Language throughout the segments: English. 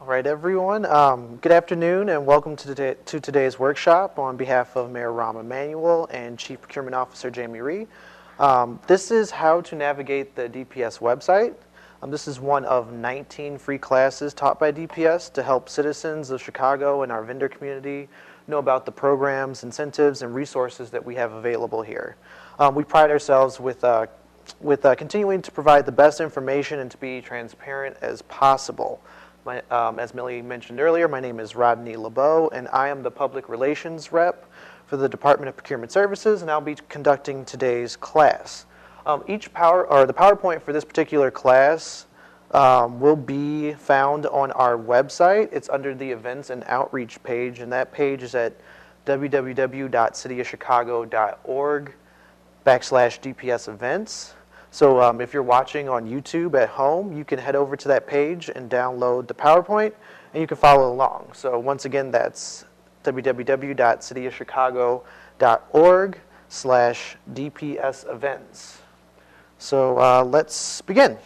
All right, everyone. Good afternoon, and welcome to today's workshop on behalf of Mayor Rahm Emanuel and Chief Procurement Officer Jamie Rhee. This is how to navigate the DPS website. This is one of 19 free classes taught by DPS to help citizens of Chicago and our vendor community know about the programs, incentives, and resources that we have available here. We pride ourselves with continuing to provide the best information and to be transparent as possible. As Millie mentioned earlier, my name is Rodney LeBeau, and I am the Public Relations Rep for the Department of Procurement Services, and I'll be conducting today's class. The PowerPoint for this particular class will be found on our website. It's under the Events and Outreach page, and that page is at www.cityofchicago.org/DPS events. So if you're watching on YouTube at home, you can head over to that page and download the PowerPoint, and you can follow along. So once again, that's www.cityofchicago.org/DPS events. So let's begin.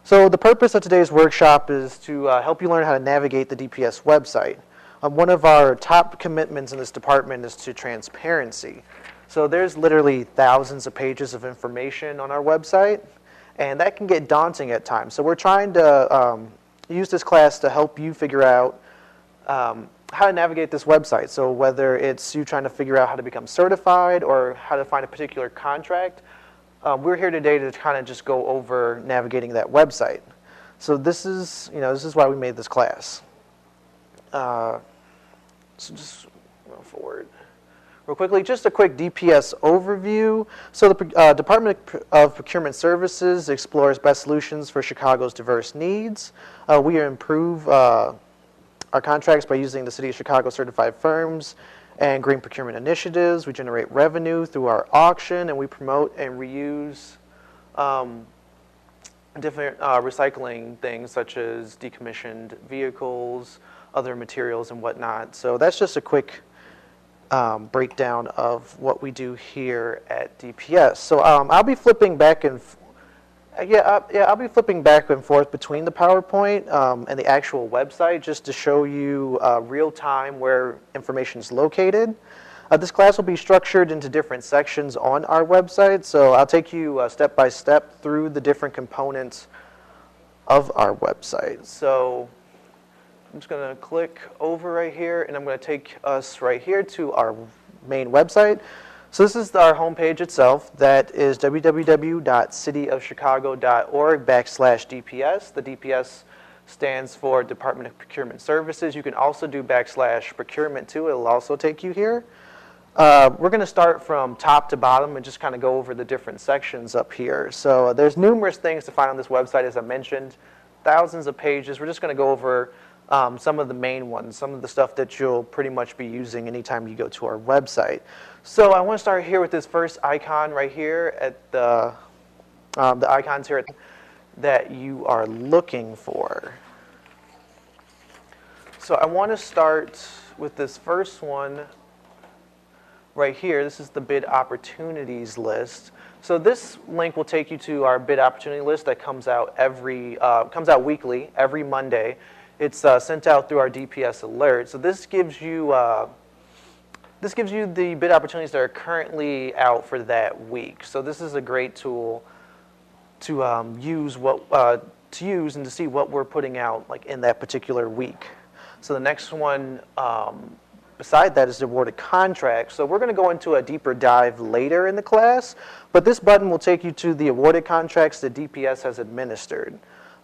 So the purpose of today's workshop is to help you learn how to navigate the DPS website. One of our top commitments in this department is to transparency. So there's literally thousands of pages of information on our website, and that can get daunting at times. So we're trying to use this class to help you figure out how to navigate this website. So whether it's you trying to figure out how to become certified or how to find a particular contract, we're here today to kind of just go over navigating that website. So this is why we made this class. So just go forward. Real quickly, just a quick DPS overview. So the Department of Procurement Services explores best solutions for Chicago's diverse needs. We improve our contracts by using the City of Chicago certified firms and green procurement initiatives. We generate revenue through our auction, and we promote and reuse different recycling things such as decommissioned vehicles, other materials, and whatnot. So that's just a quick breakdown of what we do here at DPS. So I'll be flipping back and I'll be flipping back and forth between the PowerPoint and the actual website just to show you real time where information is located. This class will be structured into different sections on our website, so I'll take you step by step through the different components of our website. So I'm just going to click over right here, and I'm going to take us right here to our main website. So this is our homepage itself. That is www.cityofchicago.org/DPS. The DPS stands for Department of Procurement Services. You can also do /procurement too. It'll also take you here. We're going to start from top to bottom and just kind of go over the different sections up here. So there's numerous things to find on this website, as I mentioned, thousands of pages. We're just going to go over some of the main ones, some of the stuff that you'll pretty much be using anytime you go to our website. So I want to start here with this first icon right here at the icons here that you are looking for. So I want to start with this first one right here. This is the bid opportunities list. So this link will take you to our bid opportunity list that comes out weekly, every Monday. It's sent out through our DPS alert. So this gives you the bid opportunities that are currently out for that week. So this is a great tool to use and to see what we're putting out like in that particular week. So the next one beside that is the awarded contracts. So we're going to go into a deeper dive later in the class, but this button will take you to the awarded contracts that DPS has administered.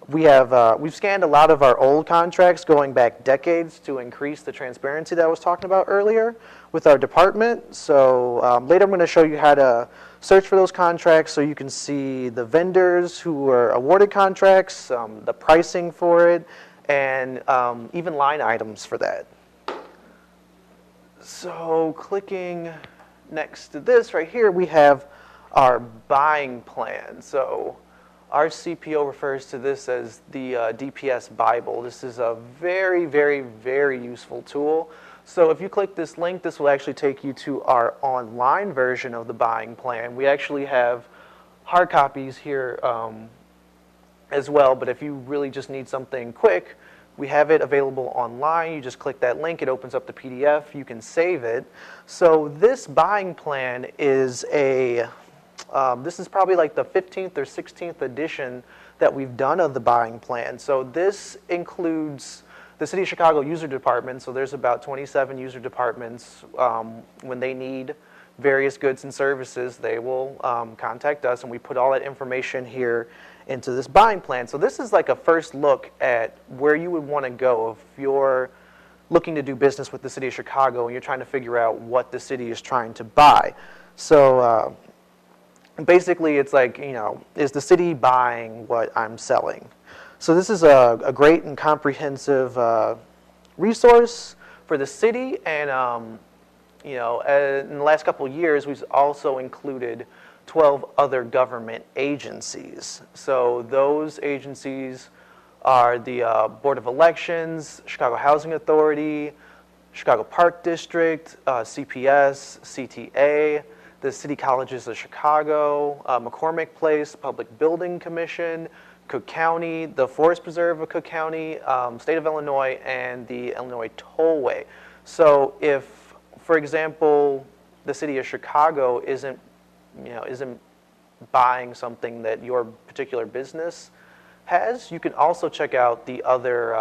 We've scanned a lot of our old contracts going back decades to increase the transparency that I was talking about earlier with our department. So later I'm going to show you how to search for those contracts so you can see the vendors who were awarded contracts, the pricing for it, and even line items for that. So clicking next to this right here, we have our buying plan. So our CPO refers to this as the DPS Bible. This is a very, very, very useful tool. So if you click this link, this will actually take you to our online version of the buying plan. We actually have hard copies here as well, but if you really just need something quick, We have it available online. You just click that link, it opens up the PDF, you can save it. So this buying plan is this is probably like the 15th or 16th edition that we've done of the buying plan. So this includes the City of Chicago user department. So there's about 27 user departments. When they need various goods and services, they will contact us, and we put all that information here into this buying plan. So this is like a first look at where you would want to go if you're looking to do business with the City of Chicago and you're trying to figure out what the city is trying to buy. So basically it's like, is the city buying what I'm selling? So this is a great and comprehensive resource for the city, and in the last couple of years we've also included 12 other government agencies. So those agencies are the Board of Elections, Chicago Housing Authority, Chicago Park District, CPS, CTA, the City Colleges of Chicago, McCormick Place, Public Building Commission, Cook County, the Forest Preserve of Cook County, State of Illinois, and the Illinois Tollway. So if, for example, the City of Chicago isn't buying something that your particular business has, you can also check out the other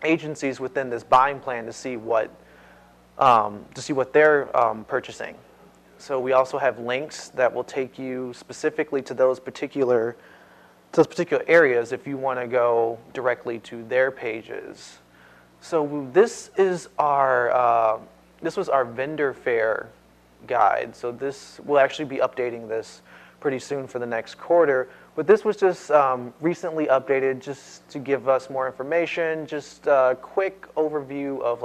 agencies within this buying plan to see what they're purchasing. So we also have links that will take you specifically to those particular areas if you want to go directly to their pages. So this was our vendor fair guide. So we'll actually be updating this pretty soon for the next quarter. But this was just recently updated just to give us more information, just a quick overview of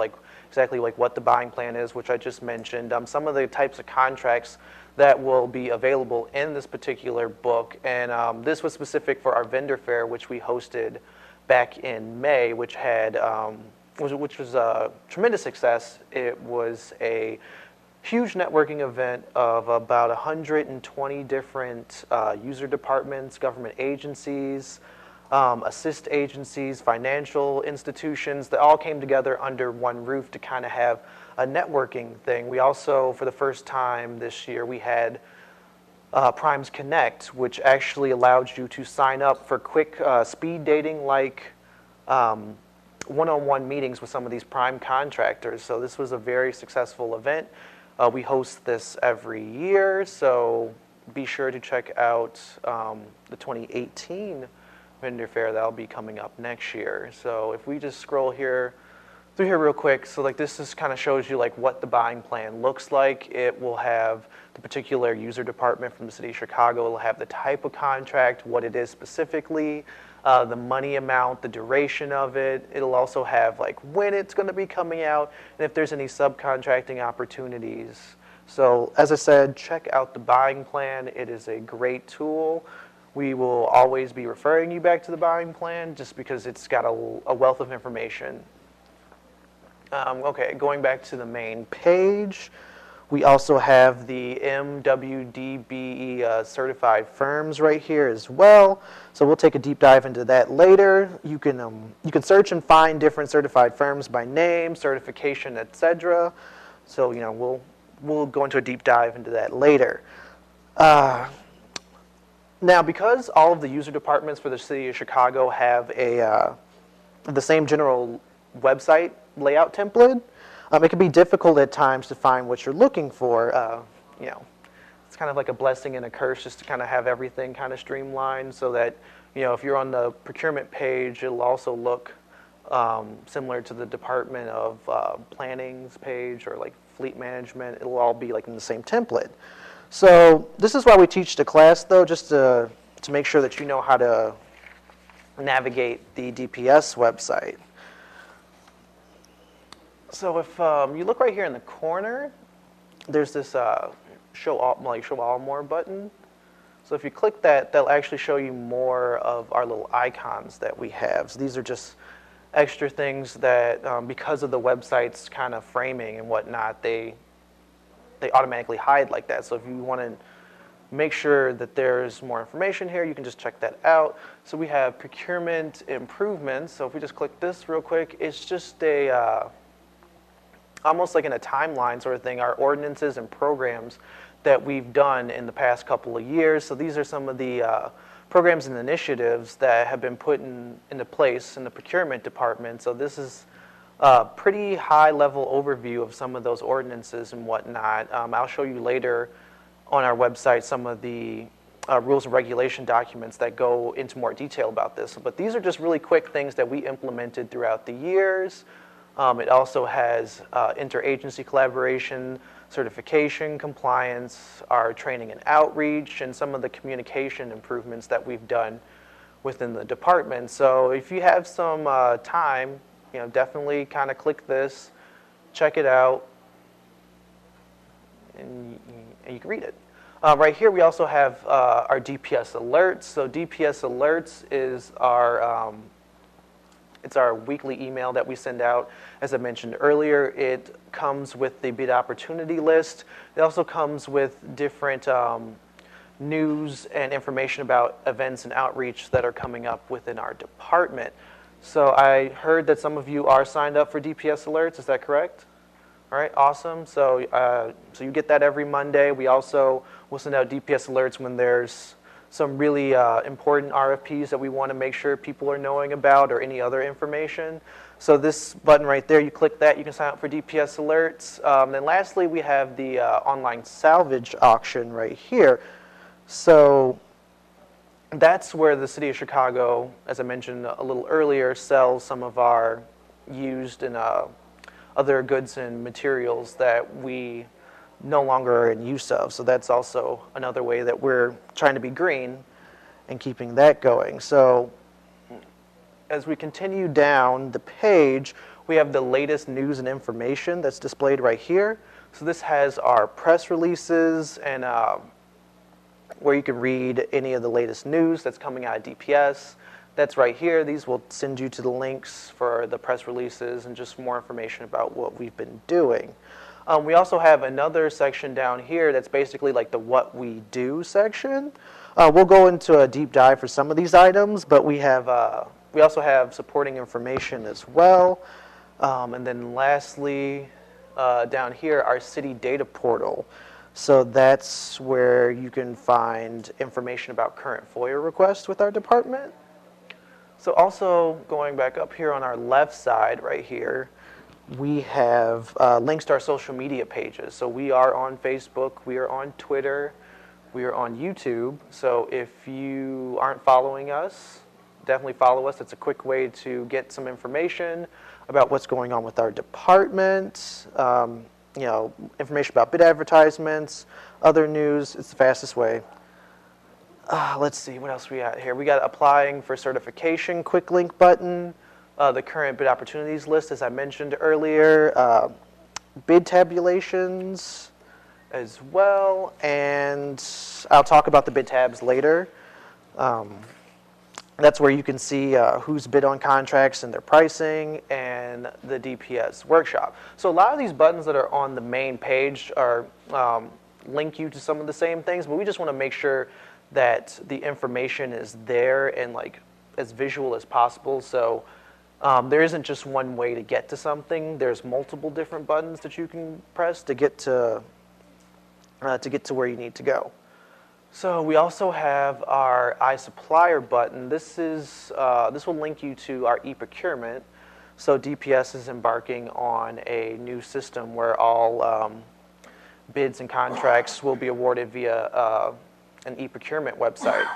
exactly what the buying plan is, which I just mentioned, some of the types of contracts that will be available in this particular book. And this was specific for our vendor fair, which we hosted back in May, which was a tremendous success. It was a huge networking event of about 120 different user departments, government agencies, assist agencies, financial institutions that all came together under one roof to kind of have a networking thing. We also, for the first time this year, we had Primes Connect, which actually allowed you to sign up for quick speed dating one-on-one meetings with some of these prime contractors. So this was a very successful event. We host this every year, so be sure to check out the 2018 vendor fair that'll be coming up next year. So if we just scroll through here real quick, so this just kind of shows you what the buying plan looks like. It will have the particular user department from the City of Chicago. It'll have the type of contract, what it is specifically, the money amount, the duration of it. It'll also have when it's going to be coming out and if there's any subcontracting opportunities. So as I said, check out the buying plan. It is a great tool. We will always be referring you back to the buying plan just because it's got a wealth of information. Okay, going back to the main page, we also have the MWDBE certified firms right here as well. So we'll take a deep dive into that later. You can search and find different certified firms by name, certification, etc. So we'll go into a deep dive into that later. Now, because all of the user departments for the City of Chicago have the same general website layout template, it can be difficult at times to find what you're looking for. It's kind of like a blessing and a curse just to kind of have everything kind of streamlined so that, if you're on the procurement page, it'll also look similar to the Department of Planning's page or fleet management. It'll all be in the same template. So this is why we teach the class, though, just to make sure that you know how to navigate the DPS website. So if you look right here in the corner, there's this show all more button. So if you click that, that'll actually show you more of our little icons that we have. So these are just extra things that, because of the website's kind of framing and whatnot, they automatically hide like that. So if you want to make sure that there's more information here. You can just check that out. So we have procurement improvements. So if we just click this real quick, it's just a almost like in a timeline sort of thing, our ordinances and programs that we've done in the past couple of years. So these are some of the programs and initiatives that have been put into place in the procurement department. So this is a pretty high level overview of some of those ordinances and whatnot. I'll show you later on our website some of the rules and regulation documents that go into more detail about this. But these are just really quick things that we implemented throughout the years. It also has interagency collaboration, certification, compliance, our training and outreach, and some of the communication improvements that we've done within the department. So if you have some time, definitely kind of click this, check it out, and you can read it. Right here we also have our DPS alerts. So DPS alerts is it's our weekly email that we send out. As I mentioned earlier, it comes with the bid opportunity list. It also comes with different news and information about events and outreach that are coming up within our department. So I heard that some of you are signed up for DPS alerts. Is that correct? All right, awesome. So you get that every Monday. We also will send out DPS alerts when there's some really important RFPs that we want to make sure people are knowing about, or any other information. So this button right there, you click that, you can sign up for DPS alerts. Then lastly, we have the online salvage auction right here. So that's where the City of Chicago, as I mentioned a little earlier, sells some of our used and other goods and materials that we no longer are in use of. So that's also another way that we're trying to be green and keeping that going. So as we continue down the page, we have the latest news and information that's displayed right here. So this has our press releases and where you can read any of the latest news that's coming out of DPS. That's right here. These will send you to the links for the press releases and just more information about what we've been doing. We also have another section down here that's basically like the what we do section. We'll go into a deep dive for some of these items, but we also have supporting information as well. And then lastly, down here, our city data portal. So that's where you can find information about current FOIA requests with our department. So also going back up here on our left side right here, we have links to our social media pages. So we are on Facebook, we are on Twitter, we are on YouTube. So if you aren't following us, definitely follow us. It's a quick way to get some information about what's going on with our department, information about bid advertisements, other news. It's the fastest way. Let's see, what else we got here? We got applying for certification, quick link button. The current bid opportunities list, as I mentioned earlier, bid tabulations as well, and I'll talk about the bid tabs later. That's where you can see who's bid on contracts and their pricing, and the DPS workshop. So a lot of these buttons that are on the main page are link you to some of the same things, but we just want to make sure that the information is there and like as visual as possible. So there isn't just one way to get to something. There's multiple different buttons that you can press to get to where you need to go. So we also have our iSupplier button. This will link you to our e-procurement. So DPS is embarking on a new system where all bids and contracts will be awarded via an e-procurement website.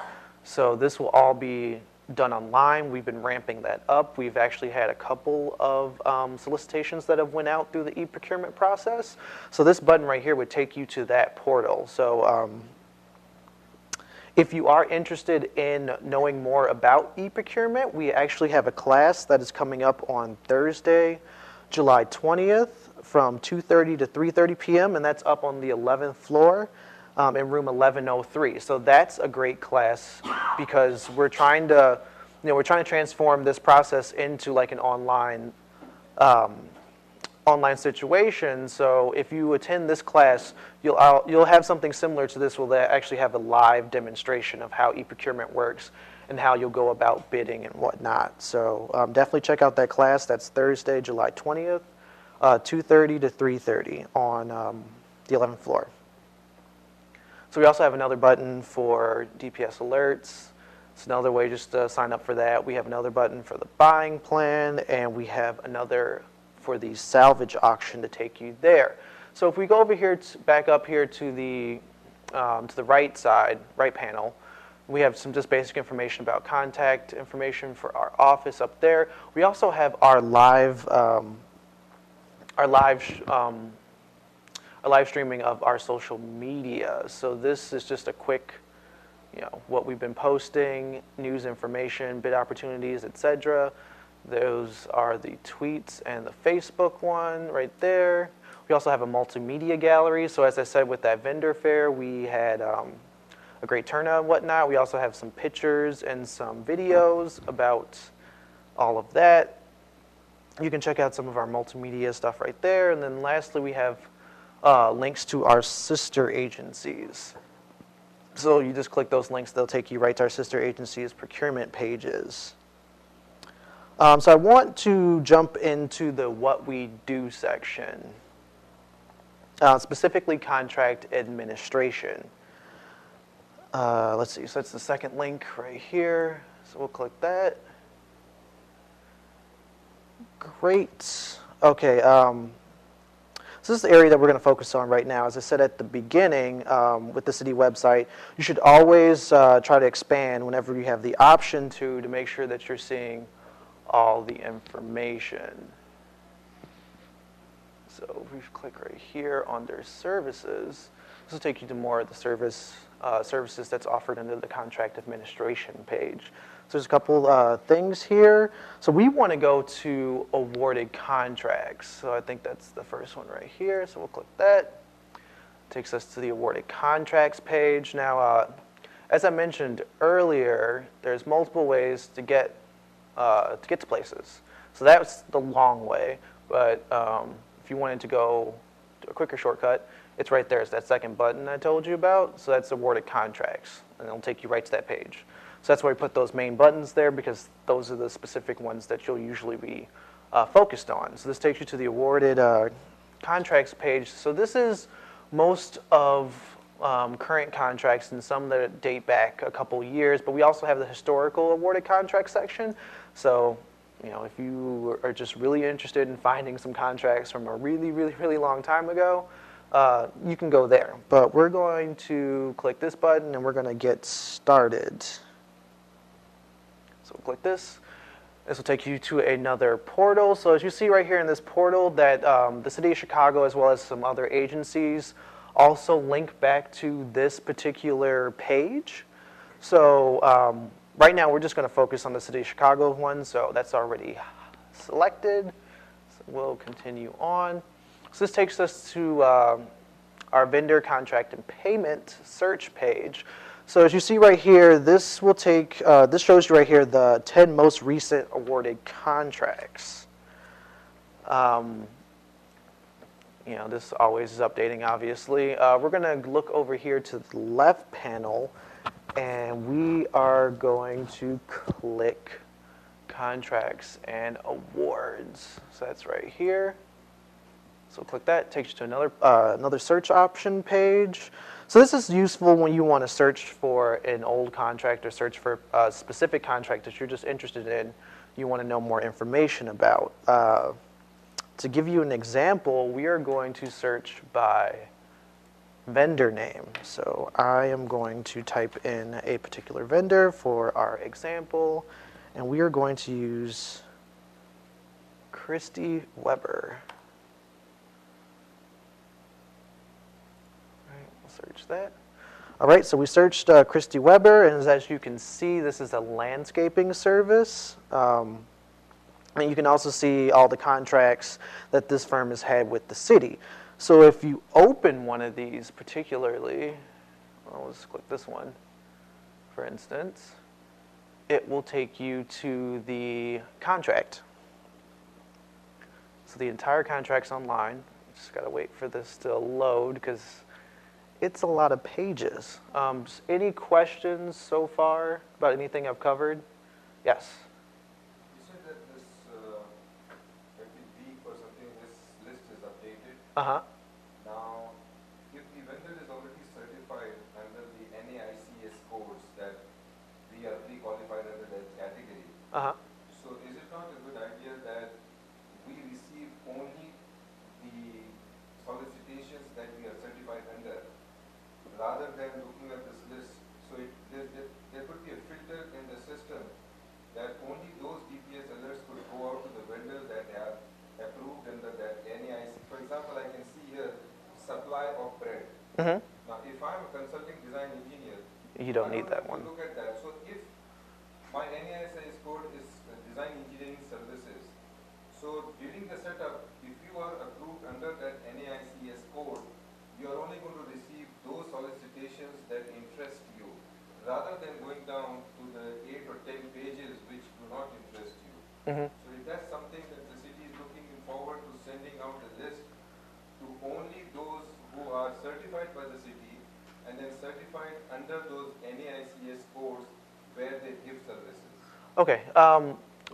So this will all be done online. We've been ramping that up. We've actually had a couple of solicitations that have went out through the e-procurement process. So this button right here would take you to that portal. So if you are interested in knowing more about e-procurement, we actually have a class that is coming up on Thursday, July 20th from 2:30 to 3:30 p.m. and that's up on the 11th floor in room 1103. So that's a great class because we're trying to transform this process into like an online online situation. So if you attend this class, you'll have something similar to this. We'll actually have a live demonstration of how e-procurement works and how you'll go about bidding and whatnot. So definitely check out that class. That's Thursday, July 20th, 2:30 to 3:30 on the 11th floor. So we also have another button for DPS alerts. It's another way just to sign up for that. We have another button for the buying plan, and we have another for the salvage auction to take you there. So if we go over here, back up here to the right side, right panel, we have some just basic information about contact information for our office up there. We also have our live streaming of our social media. So this is just a quick, what we've been posting, news information, bid opportunities, etc. Those are the tweets and the Facebook one right there. We also have a multimedia gallery. So as I said, with that vendor fair, we had a great turnout and whatnot. We also have some pictures and some videos about all of that. You can check out some of our multimedia stuff right there. And then lastly, we have links to our sister agencies. So you just click those links, they'll take you right to our sister agencies' procurement pages. So I want to jump into the what we do section, specifically contract administration. Let's see, so that's the second link right here. So we'll click that. Great. Okay. So this is the area that we're going to focus on right now. As I said at the beginning, with the city website, you should always try to expand whenever you have the option to make sure that you're seeing all the information. So if we click right here under services, this will take you to more of the services that's offered under the contract administration page. So there's a couple things here. So we want to go to awarded contracts. So I think that's the first one right here. So we'll click that. Takes us to the awarded contracts page. Now, as I mentioned earlier, there's multiple ways to get to places. So that's the long way. But if you wanted to go to a quicker shortcut, it's right there. It's that second button I told you about. So that's awarded contracts, and it'll take you right to that page. So that's why we put those main buttons there, because those are the specific ones that you'll usually be focused on. So this takes you to the awarded contracts page. So this is most of current contracts and some that date back a couple years, but we also have the historical awarded contract section. So if you are just really interested in finding some contracts from a really, really, really long time ago, you can go there. But we're going to click this button and we're going to get started. So click this. This will take you to another portal. So as you see right here in this portal, that the City of Chicago, as well as some other agencies, also link back to this particular page. So right now we're just going to focus on the City of Chicago one, so that's already selected. So we'll continue on. So this takes us to our vendor contract and payment search page. So as you see right here, this will take, this shows you right here the 10 most recent awarded contracts. This always is updating, obviously. We're going to look over here to the left panel, and we are going to click contracts and awards. So that's right here. So click that, takes you to another search option page. So this is useful when you want to search for an old contract or search for a specific contract that you're just interested in, you want to know more information about. To give you an example, we are going to search by vendor name. So I am going to type in a particular vendor for our example, and we are going to use Christy Weber. Search that. All right, so we searched Christy Weber, and as you can see, this is a landscaping service. And you can also see all the contracts that this firm has had with the city. So if you open one of these particularly, let's click this one, for instance, it will take you to the contract. So the entire contract's online. Just got to wait for this to load because it's a lot of pages. Any questions so far about anything I've covered? Yes? You said that this, every week or something, this list is updated. Uh-huh. Now, if the vendor is already certified under the NAICS codes that we are pre-qualified under that category, Uh-huh. so is it not a good idea that we receive only the solicitations that we are certified under, rather than looking at this list? So there could be a filter in the system that only those DPS alerts could go out to the vendors that are approved under that NAIC. For example, I can see here supply of bread. Mm-hmm. Now, if I'm a consulting design engineer, You don't I need that have one. to look at that. So if my NAICS code is design engineering services, so during the setup, if you are approved under that NAICS code, you are only going to receive those solicitations that interest you, rather than going down to the 8 or 10 pages which do not interest you. Mm-hmm. So if that's something that the city is looking forward to sending out a list to only those who are certified by the city and then certified under those NAICS codes where they give services. Okay.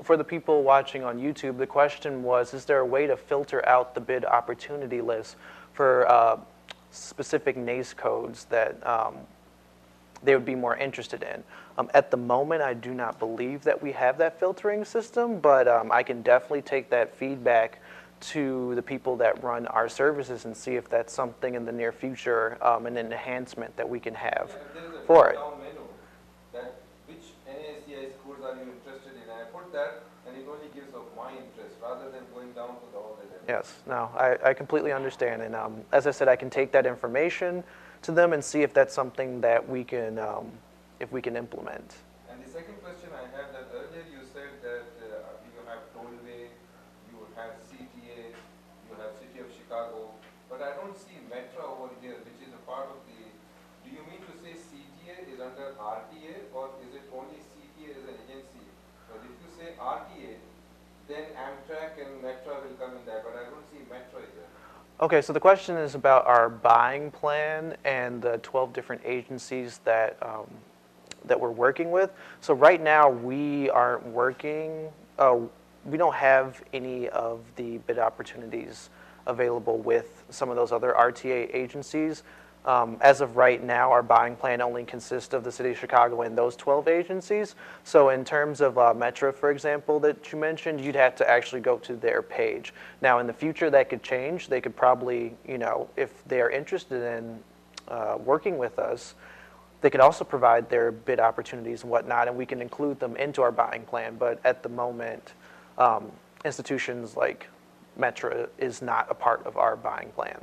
For the people watching on YouTube, the question was, is there a way to filter out the bid opportunity list for specific NAICS codes that they would be more interested in? At the moment, I do not believe that we have that filtering system, but I can definitely take that feedback to the people that run our services and see if that's something in the near future, an enhancement that we can have for it. Down menu that which NAICS codes are you interested in? I put that and it only gives of my interest rather than going down to the all the levels. Yes, no, I completely understand. And as I said, I can take that information to them and see if that's something that we can, if we can implement. And the second question I have, that earlier you said that you have tollway, you have CTA, you have City of Chicago, but I don't see Metro over here, which is a part of the, do you mean to say CTA is under RTA, or is it only CTA as an agency? But if you say RTA, then Amtrak and Metro will come in there, but I don't see Metro here. Okay, so the question is about our buying plan and the 12 different agencies that that we're working with. So right now we aren't working, we don't have any of the bid opportunities available with some of those other RTA agencies. As of right now, our buying plan only consists of the City of Chicago and those 12 agencies. So in terms of Metro, for example, that you mentioned, you'd have to actually go to their page. Now, in the future, that could change. They could probably, you know, if they're interested in working with us, they could also provide their bid opportunities and whatnot, and we can include them into our buying plan. But at the moment, institutions like Metro is not a part of our buying plan.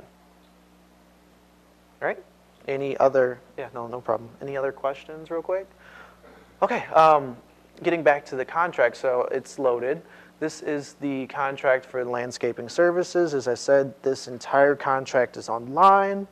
All right. Any other? Yeah, no problem. Any other questions, real quick? Okay. Getting back to the contract, so it's loaded. This is the contract for landscaping services. As I said, this entire contract is online.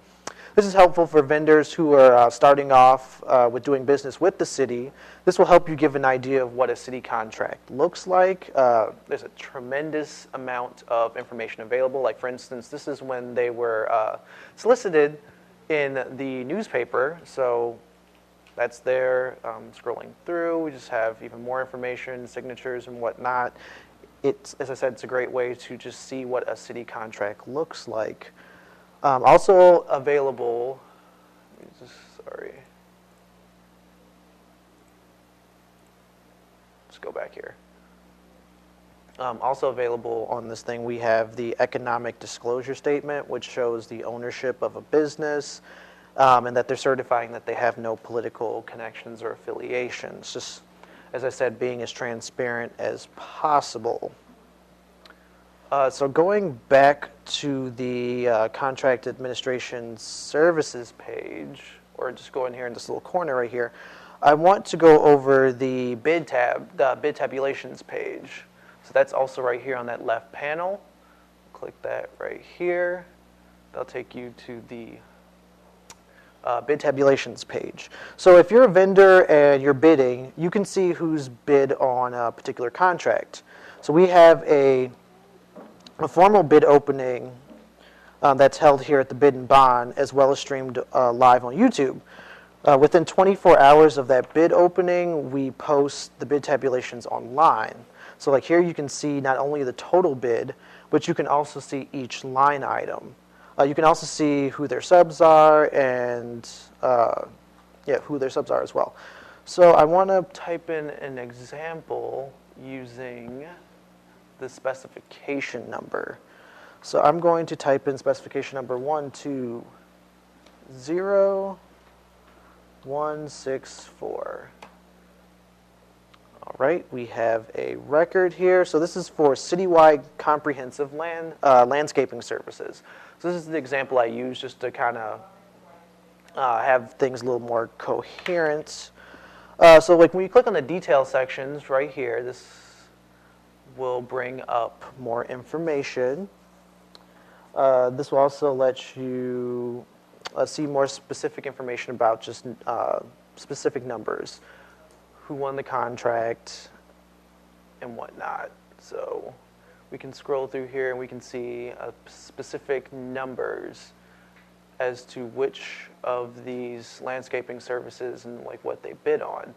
This is helpful for vendors who are starting off with doing business with the city. This will help you give an idea of what a city contract looks like. There's a tremendous amount of information available. Like, for instance, this is when they were solicited in the newspaper, so that's there. Scrolling through, we just have even more information, signatures and whatnot. It's, as I said, it's a great way to just see what a city contract looks like. Also available, sorry, let's go back here. Also available on this thing, we have the economic disclosure statement, which shows the ownership of a business and that they're certifying that they have no political connections or affiliations. Just, as I said, being as transparent as possible. So going back to the Contract Administration Services page, or just go in here in this little corner right here, I want to go over the bid tab, the bid tabulations page. So that's also right here on that left panel. Click that right here. That'll take you to the bid tabulations page. So if you're a vendor and you're bidding, you can see who's bid on a particular contract. So we have a A formal bid opening that's held here at the Bid and Bond, as well as streamed live on YouTube. Within 24 hours of that bid opening, we post the bid tabulations online. So like here you can see not only the total bid, but you can also see each line item. You can also see who their subs are and who their subs are as well. So I want to type in an example using the specification number. So I'm going to type in specification number 120164. All right, we have a record here. So this is for citywide comprehensive landscaping services. So this is the example I use just to kind of have things a little more coherent. So like when you click on the detail sections right here, this will bring up more information. This will also let you see more specific information about just specific numbers, who won the contract, and whatnot. So we can scroll through here and we can see specific numbers as to which of these landscaping services and like what they bid on.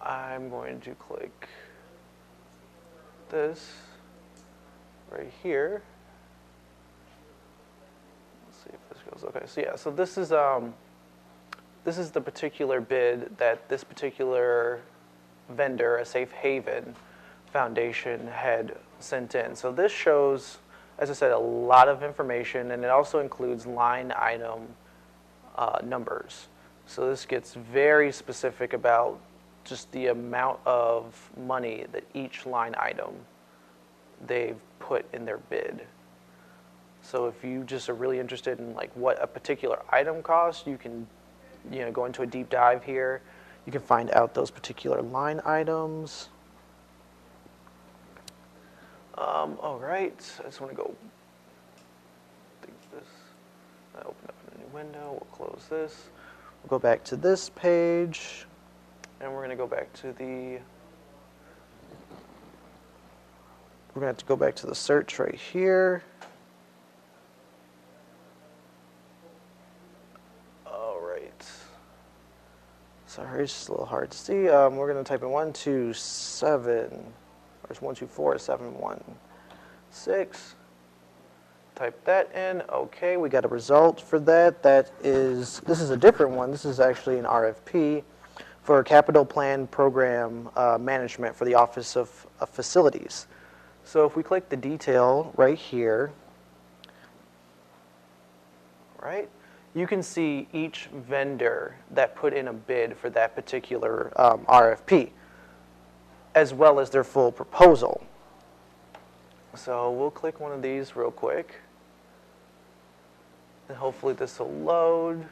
I'm going to click this right here. Let's see if this goes okay. So yeah, so this is the particular bid that this particular vendor, a Safe Haven Foundation, had sent in. So this shows, as I said, a lot of information, and it also includes line item numbers. So this gets very specific about just the amount of money that each line item they've put in their bid. So if you just are really interested in like what a particular item costs, you can go into a deep dive here. You can find out those particular line items. All right, I just want to go think this. I open up a new window. We'll close this. We'll go back to this page, and we're going to go back to the. We're going to have to go back to the search right here. All right. Sorry, it's just a little hard to see. We're going to type in 127, or it's 124,716. Type that in. Okay, we got a result for that. This is a different one. This is actually an RFP for Capital Plan Program Management for the Office of Facilities. So if we click the detail right here, right, you can see each vendor that put in a bid for that particular RFP, as well as their full proposal. So we'll click one of these real quick, and hopefully this will load,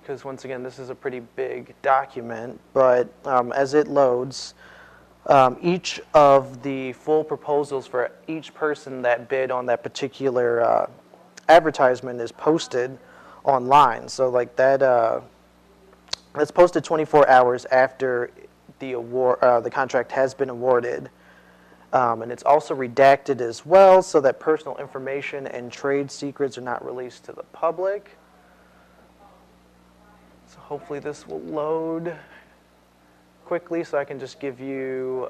because once again, this is a pretty big document, but as it loads, each of the full proposals for each person that bid on that particular advertisement is posted online. So like that, it's posted 24 hours after the award, the contract has been awarded. And it's also redacted as well, so that personal information and trade secrets are not released to the public. So hopefully this will load quickly, so I can just give you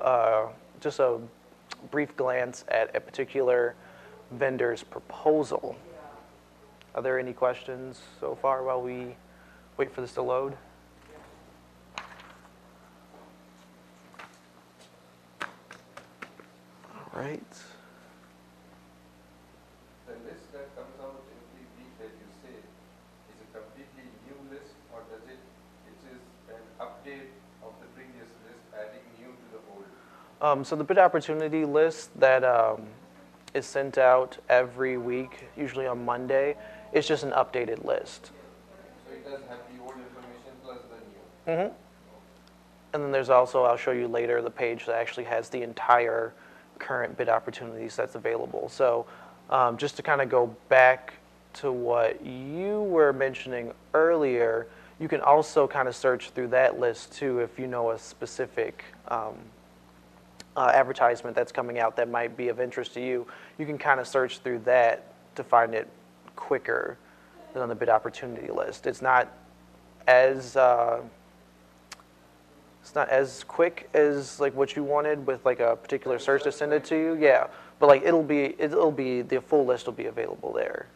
just a brief glance at a particular vendor's proposal. Are there any questions so far while we wait for this to load? All right. The list that comes out every week that you say, is a completely new list, or does it is an update of the previous list, adding new to the old? So the bid opportunity list that is sent out every week, usually on Monday, is just an updated list. So it does have the old information plus the new. Mm-hmm. And then there's also, I'll show you later, the page that actually has the entire current bid opportunities that's available. So just to kind of go back to what you were mentioning earlier, you can also kind of search through that list too if you know a specific advertisement that's coming out that might be of interest to you, you can kind of search through that to find it quicker than on the bid opportunity list. It's not as quick as like what you wanted with like a particular search to send it to you. Yeah, but like it'll be the full list will be available there.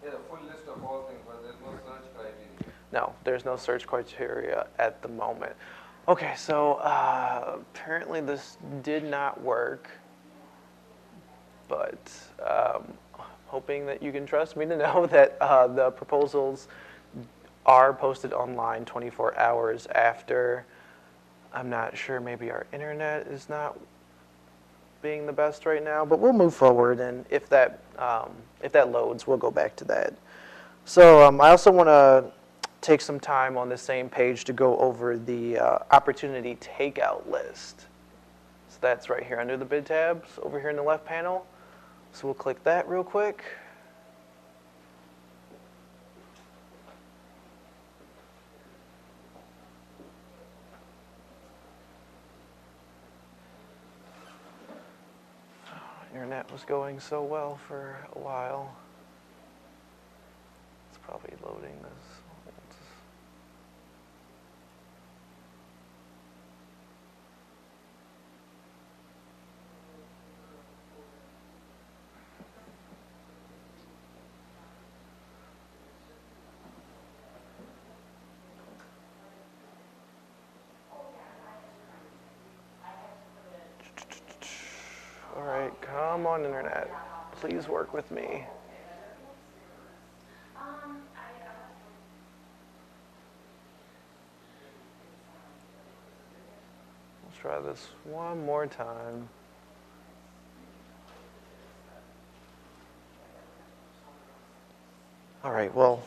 Yeah, the full list of all things, but there's no search criteria. No, there's no search criteria at the moment. Okay, so apparently this did not work, but hoping that you can trust me to know that the proposals are posted online 24 hours after. I'm not sure, maybe our internet is not being the best right now, but we'll move forward, and if that loads, we'll go back to that. So I also want to take some time on the same page to go over the opportunity takeout list. So that's right here under the bid tabs over here in the left panel. So we'll click that real quick. Internet was going so well for a while. It's probably loading this. All right, come on, internet. Please work with me. Let's try this one more time. All right, well.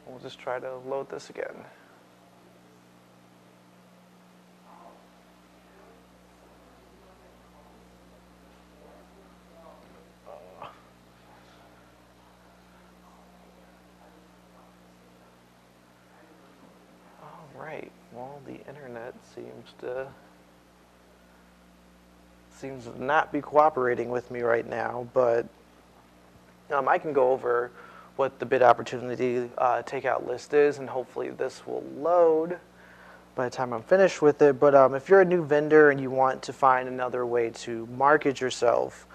We'll just try to load this again. All right. Well, the internet seems to not be cooperating with me right now, but I can go over what the bid opportunity takeout list is, and hopefully this will load by the time I'm finished with it. But if you're a new vendor and you want to find another way to market yourself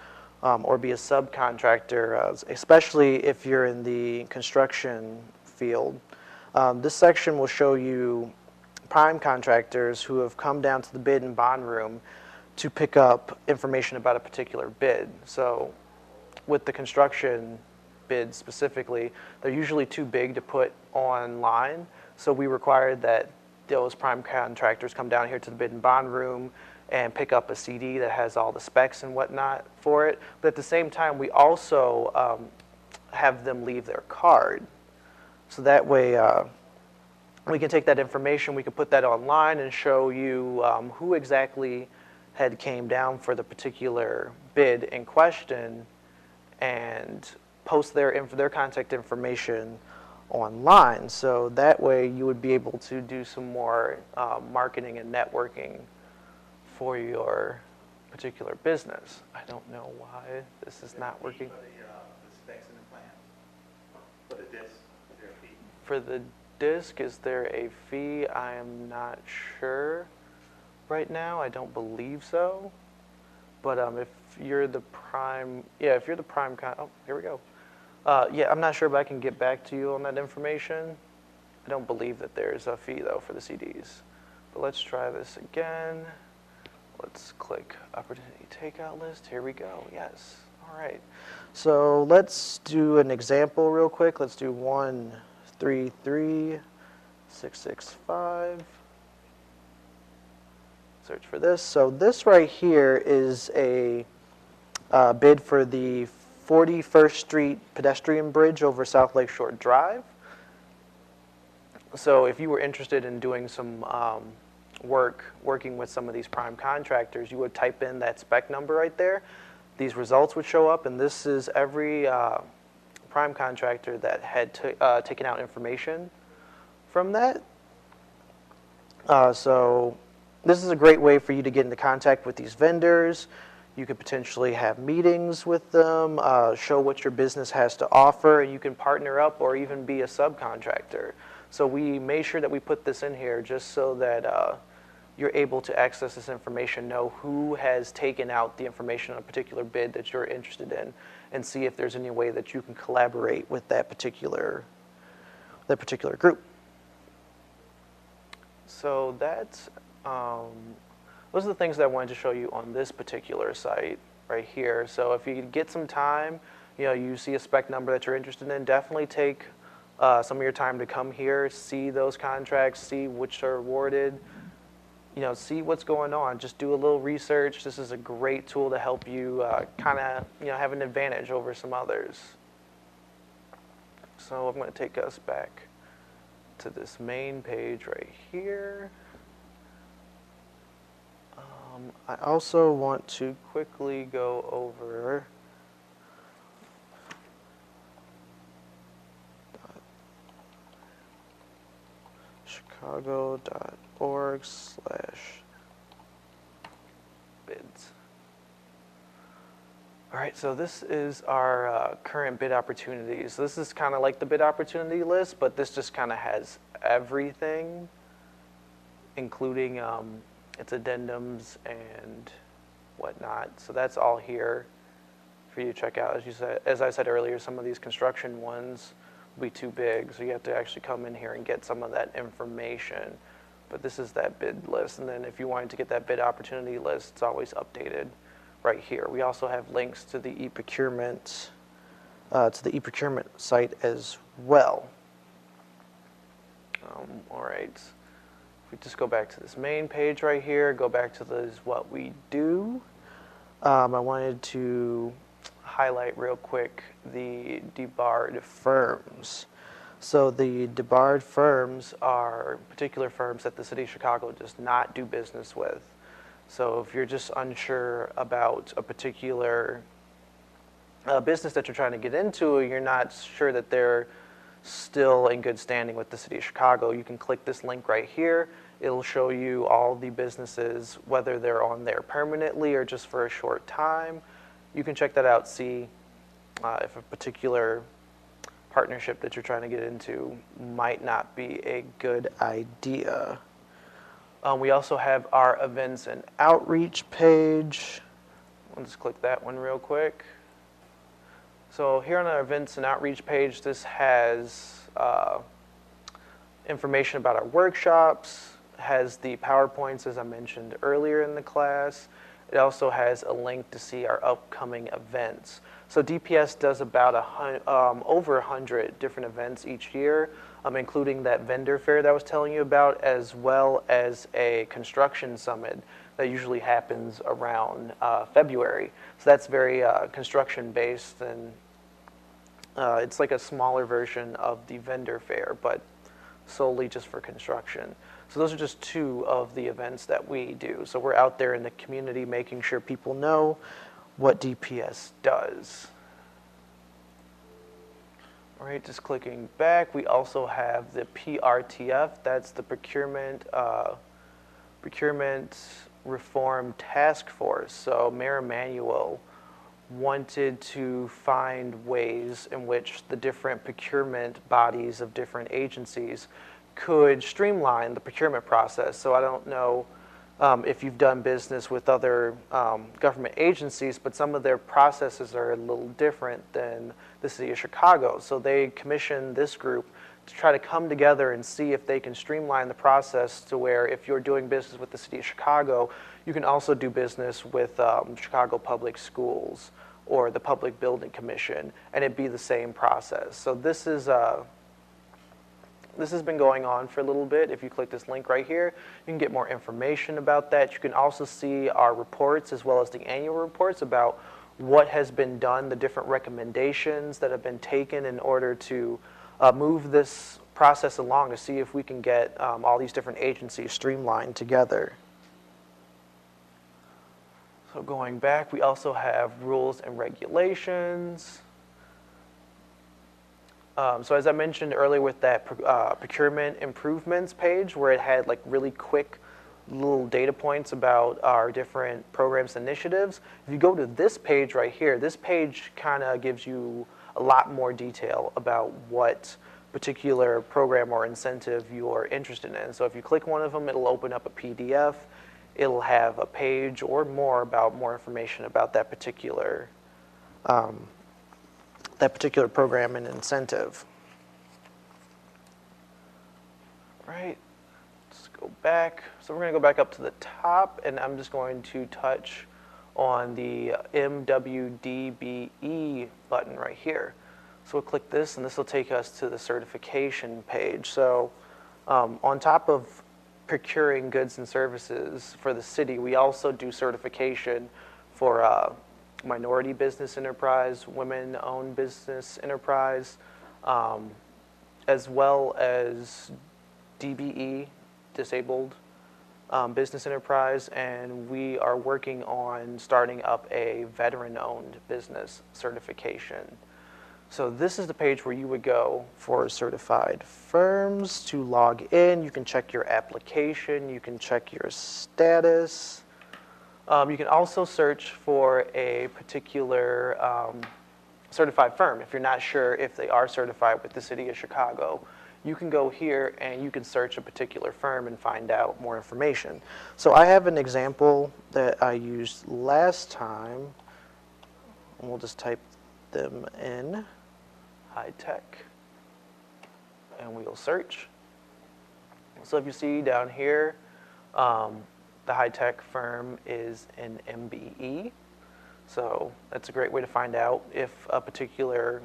or be a subcontractor, especially if you're in the construction field, this section will show you prime contractors who have come down to the bid and bond room to pick up information about a particular bid. So with the construction bids specifically, they're usually too big to put online, so we required that those prime contractors come down here to the bid and bond room and pick up a CD that has all the specs and whatnot for it. But at the same time, we also have them leave their card, so that way we can take that information, we can put that online and show you who exactly had came down for the particular bid in question, and post their contact information online. So that way you would be able to do some more marketing and networking for your particular business. I don't know why this is not working. For the specs and the plans? For the disc, is there a fee? For the disc, is there a fee? I am not sure right now. I don't believe so. But if you're the prime, yeah, if you're the prime, oh, here we go. Yeah, I'm not sure, but I can get back to you on that information. I don't believe that there's a fee, though, for the CDs. But let's try this again. Let's click Opportunity Takeout List. Here we go. Yes. All right. So let's do an example real quick. Let's do 133665. Search for this. So this right here is a bid for the 41st Street pedestrian bridge over South Lakeshore Drive. So if you were interested in doing some working with some of these prime contractors, you would type in that spec number right there. These results would show up, and this is every prime contractor that had taken out information from that. So this is a great way for you to get into contact with these vendors. You could potentially have meetings with them, show what your business has to offer, and you can partner up or even be a subcontractor. So we made sure that we put this in here just so that you're able to access this information, know who has taken out the information on a particular bid that you're interested in, and see if there's any way that you can collaborate with that particular group. So that's those are the things that I wanted to show you on this particular site right here. So if you get some time, you see a spec number that you're interested in, definitely take some of your time to come here, see those contracts, see which are awarded, see what's going on. Just do a little research. This is a great tool to help you kind of, have an advantage over some others. So I'm going to take us back to this main page right here. I also want to quickly go over chicago.org/bids. All right, so this is our current bid opportunities. This is kind of like the bid opportunity list, but this just kind of has everything, including its addendums and whatnot. So that's all here for you to check out. As I said earlier, some of these construction ones will be too big, so you have to actually come in here and get some of that information. But this is that bid list, and then if you wanted to get that bid opportunity list, it's always updated right here. We also have links to the e-procurement site as well. All right. We just go back to this main page right here, go back to this what we do. I wanted to highlight real quick the debarred firms. So the debarred firms are particular firms that the city of Chicago does not do business with. So if you're just unsure about a particular business that you're trying to get into, you're not sure that they're still in good standing with the city of Chicago, you can click this link right here. It'll show you all the businesses, whether they're on there permanently or just for a short time. You can check that out, see if a particular partnership that you're trying to get into might not be a good idea. We also have our events and outreach page. I'll just click that one real quick. So here on our events and outreach page, this has information about our workshops, has the PowerPoints as I mentioned earlier in the class. It also has a link to see our upcoming events. So DPS does about over 100 different events each year, including that vendor fair that I was telling you about, as well as a construction summit that usually happens around February. So that's very construction based, and it's like a smaller version of the vendor fair, but solely just for construction. So those are just two of the events that we do. So we're out there in the community making sure people know what DPS does. All right, just clicking back, we also have the PRTF. That's the Procurement Reform Task Force. So Mayor Emanuel wanted to find ways in which the different procurement bodies of different agencies could streamline the procurement process. So I don't know if you've done business with other government agencies, but some of their processes are a little different than the city of Chicago. So they commissioned this group to try to come together and see if they can streamline the process to where if you're doing business with the city of Chicago, you can also do business with Chicago Public Schools or the Public Building Commission, and it'd be the same process. So this is this has been going on for a little bit. If you click this link right here, you can get more information about that. You can also see our reports as well as the annual reports about what has been done, the different recommendations that have been taken in order to move this process along to see if we can get all these different agencies streamlined together. So going back, we also have rules and regulations. So as I mentioned earlier with that procurement improvements page where it had like really quick little data points about our different programs and initiatives, if you go to this page right here, this page kind of gives you a lot more detail about what particular program or incentive you're interested in. So if you click one of them, it'll open up a PDF. It'll have a page or more about more information about that particular program and incentive. Right, let's go back. So we're going to go back up to the top, and I'm just going to touch on the MWDBE button right here. So we'll click this, and this will take us to the certification page. So on top of procuring goods and services for the city, we also do certification for minority business enterprise, women-owned business enterprise, as well as DBE, disabled business enterprise, and we are working on starting up a veteran-owned business certification. So this is the page where you would go for certified firms to log in. You can check your application. You can check your status. You can also search for a particular certified firm. If you're not sure if they are certified with the City of Chicago, you can go here and you can search a particular firm and find out more information. So I have an example that I used last time, and we'll just type them in. High tech, and we'll search. So if you see down here, the high tech firm is an MBE. So that's a great way to find out if a particular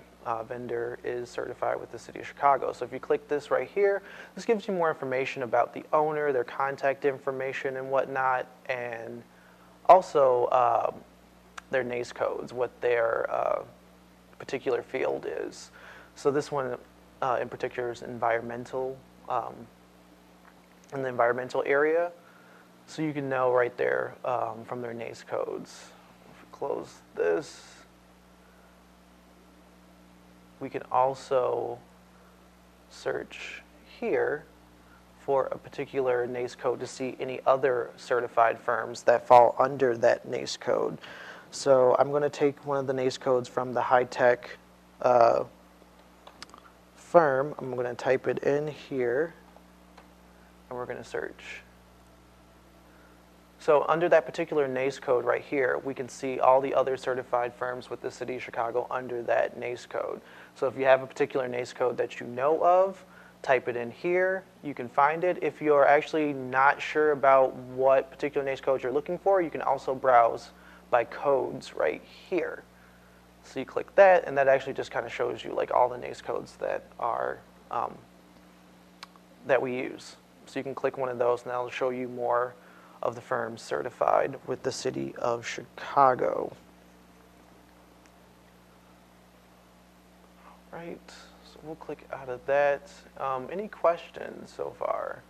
vendor is certified with the City of Chicago. So if you click this right here, this gives you more information about the owner, their contact information and whatnot, and also their NACE codes, what their particular field is. So this one in particular is environmental, in the environmental area. So you can know right there from their NACE codes. If we close this, we can also search here for a particular NACE code to see any other certified firms that fall under that NACE code. So I'm going to take one of the NACE codes from the high-tech firm. I'm going to type it in here, and we're going to search. So under that particular NACE code right here, we can see all the other certified firms with the City of Chicago under that NACE code. So if you have a particular NACE code that you know of, type it in here. You can find it. If you're actually not sure about what particular NACE code you're looking for, you can also browse by codes right here. So you click that, and that actually just kind of shows you like all the NACE codes that are that we use. So you can click one of those, and that'll show you more of the firms certified with the City of Chicago. All right, so we'll click out of that. Any questions so far?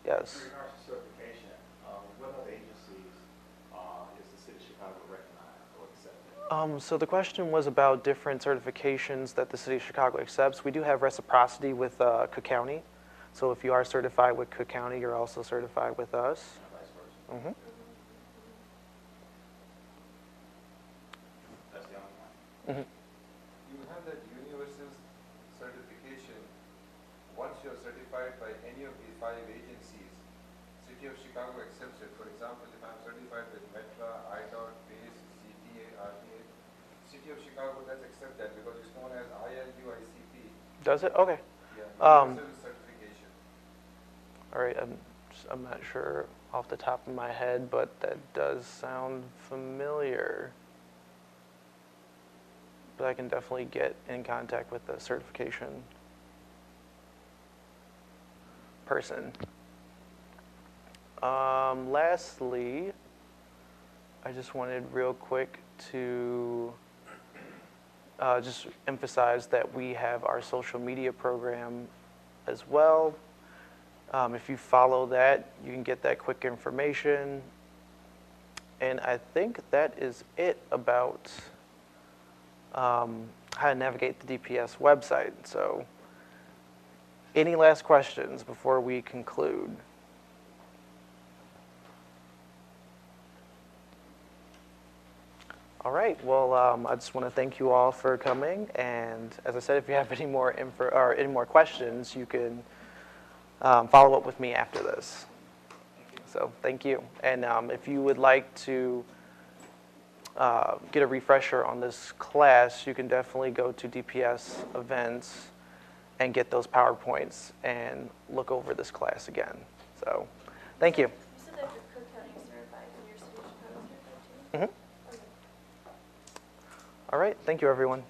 Yes. In regards to certification, what other agencies is the City of Chicago recognized or accepted? So the question was about different certifications that the City of Chicago accepts. We do have reciprocity with Cook County. So if you are certified with Cook County, you're also certified with us. Vice versa. Mm-hmm. That's the only one. Mm-hmm. You have that universal certification. Once you're certified by any of these 5 agencies, City of Chicago accepts it. For example, if I'm certified with METRA, IDOT, PACE, CTA, RTA, City of Chicago does accept that because it's known as ILU ICP. Does it? Okay. Yeah, universal certification. All right, I'm not sure off the top of my head, but that does sound familiar. But I can definitely get in contact with the certification person. Lastly, I just wanted real quick to just emphasize that we have our social media program as well. If you follow that, you can get that quick information. And I think that is it about how to navigate the DPS website. So any last questions before we conclude? All right. Well, I just want to thank you all for coming. And as I said, if you have any more info or any more questions, you can follow up with me after this. So thank you. And if you would like to get a refresher on this class, you can definitely go to DPS events and get those PowerPoints and look over this class again. So thank you. You said that you're Cook County certified and your solution code is certified too? All right. Thank you, everyone.